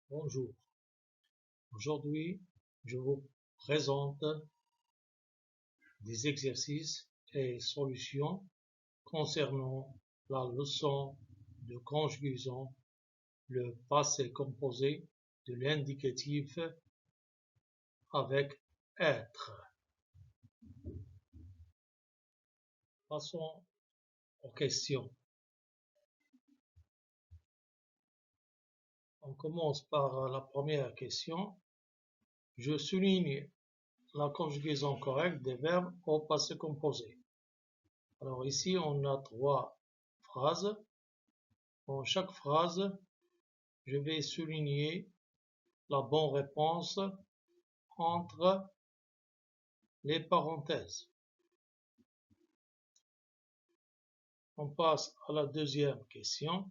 Bonjour, aujourd'hui je vous présente des exercices et solutions concernant la leçon de conjugaison, le passé composé de l'indicatif avec être. Passons aux questions. On commence par la première question. Je souligne la conjugaison correcte des verbes au passé composé. Alors ici, on a 3 phrases. Dans chaque phrase, je vais souligner la bonne réponse entre les parenthèses. On passe à la deuxième question.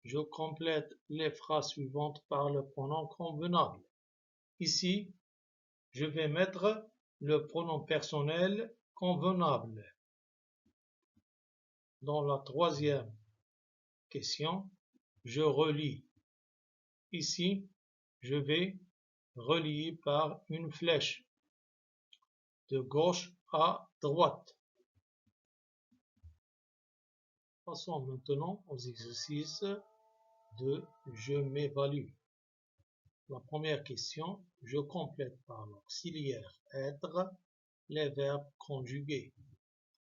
Je complète les phrases suivantes par le pronom convenable. Ici, je vais mettre le pronom personnel convenable. Dans la troisième question, je relie. Ici, je vais relier par une flèche de gauche à droite. Passons maintenant aux exercices de je m'évalue. La première question, je complète par l'auxiliaire être les verbes conjugués.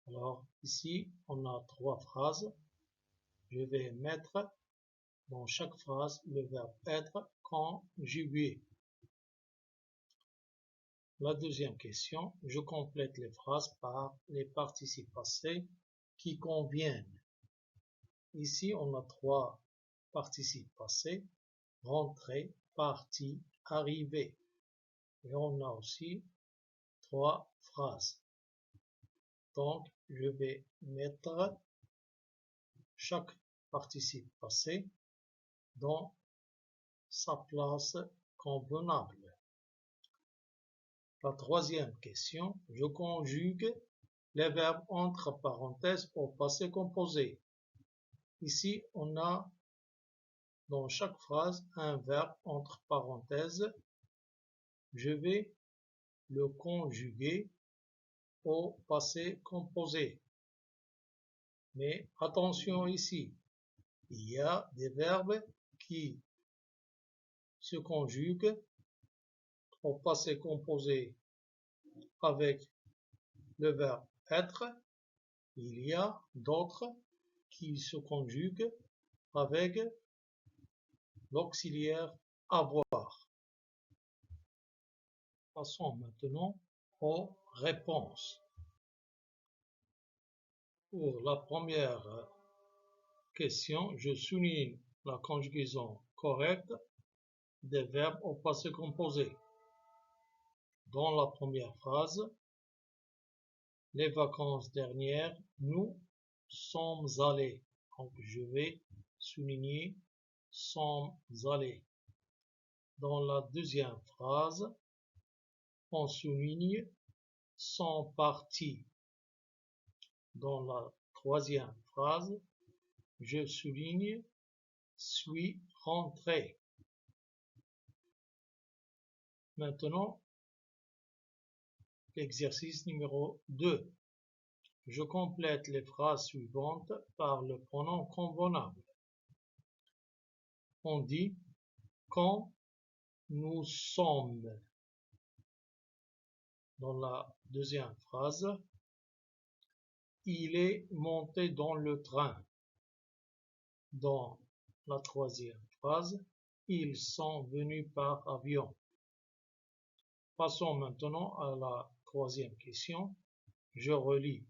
Alors ici, on a 3 phrases. Je vais mettre dans chaque phrase le verbe être conjugué. La deuxième question, je complète les phrases par les participes passés qui conviennent. Ici, on a 3 participes passés, rentrer, parti, arriver. Et on a aussi 3 phrases. Donc, je vais mettre chaque participe passé dans sa place convenable. La troisième question, je conjugue les verbes entre parenthèses au passé composé. Ici, on a dans chaque phrase un verbe entre parenthèses. Je vais le conjuguer au passé composé. Mais attention ici, il y a des verbes qui se conjuguent au passé composé avec le verbe être. Il y a d'autres qui se conjuguent avec l'auxiliaire avoir. Passons maintenant aux réponses. Pour la première question, je souligne la conjugaison correcte des verbes au passé composé. Dans la première phrase, les vacances dernières, nous sommes allés. Donc je vais souligner sommes allés. Dans la deuxième phrase, on souligne sont partis. Dans la troisième phrase, je souligne suis rentré. Maintenant, l'exercice numéro 2. Je complète les phrases suivantes par le pronom convenable. On dit quand nous sommes. Dans la deuxième phrase, il est monté dans le train. Dans la troisième phrase, ils sont venus par avion. Passons maintenant à la troisième question. Je relis.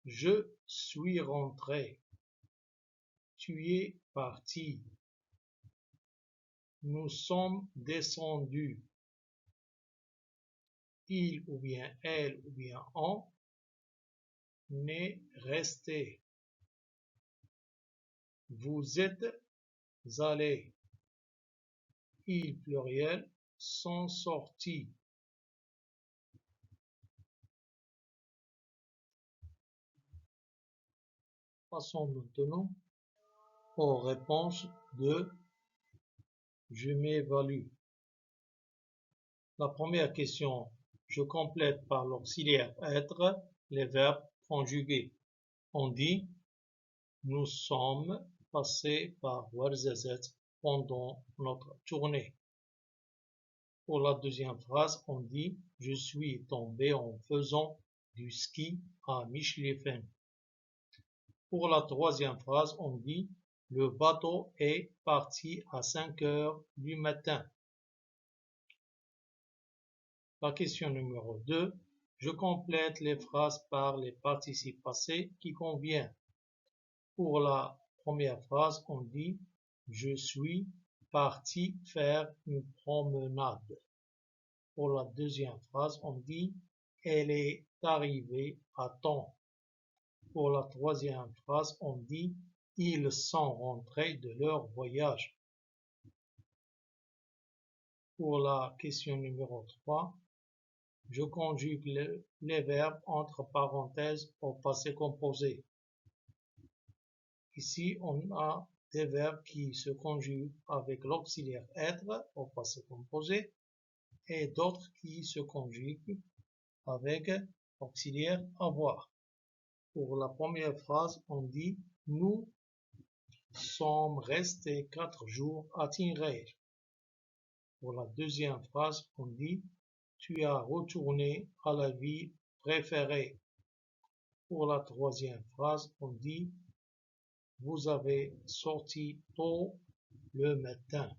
Je suis rentré. Tu es parti. Nous sommes descendus. Il ou bien elle ou bien on est resté. Vous êtes allés. Il pluriel sont sortis. Passons maintenant aux réponses de je m'évalue. La première question, je complète par l'auxiliaire être les verbes conjugués. On dit nous sommes passés par Ouarzazate pendant notre tournée. Pour la deuxième phrase, on dit je suis tombé en faisant du ski à Michlifen. Pour la troisième phrase, on dit le bateau est parti à 5 heures du matin. La question numéro 2, je complète les phrases par les participes passés qui conviennent. Pour la première phrase, on dit je suis parti faire une promenade. Pour la deuxième phrase, on dit elle est arrivée à temps. Pour la troisième phrase, on dit ils sont rentrés de leur voyage. Pour la question numéro 3, je conjugue les verbes entre parenthèses au passé composé. Ici, on a des verbes qui se conjuguent avec l'auxiliaire être au passé composé et d'autres qui se conjuguent avec l'auxiliaire avoir. Pour la première phrase, on dit « Nous sommes restés 4 jours à Tinghir ». Pour la deuxième phrase, on dit « Tu as retourné à la ville préférée ». Pour la troisième phrase, on dit « Vous avez sorti tôt le matin ».